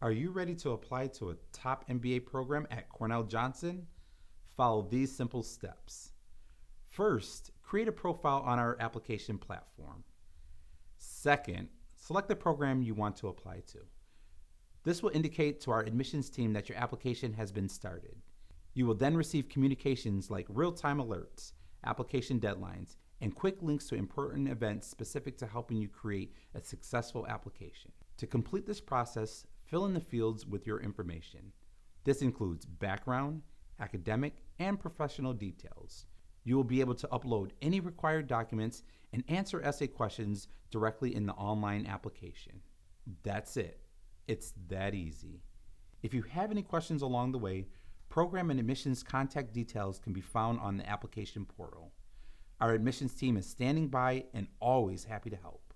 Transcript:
Are you ready to apply to a top MBA program at Cornell Johnson? Follow these simple steps. First, create a profile on our application platform. Second, select the program you want to apply to. This will indicate to our admissions team that your application has been started. You will then receive communications like real-time alerts, application deadlines, and quick links to important events specific to helping you create a successful application. To complete this process, fill in the fields with your information. This includes background, academic, and professional details. You will be able to upload any required documents and answer essay questions directly in the online application. That's it. It's that easy. If you have any questions along the way, program and admissions contact details can be found on the application portal. Our admissions team is standing by and always happy to help.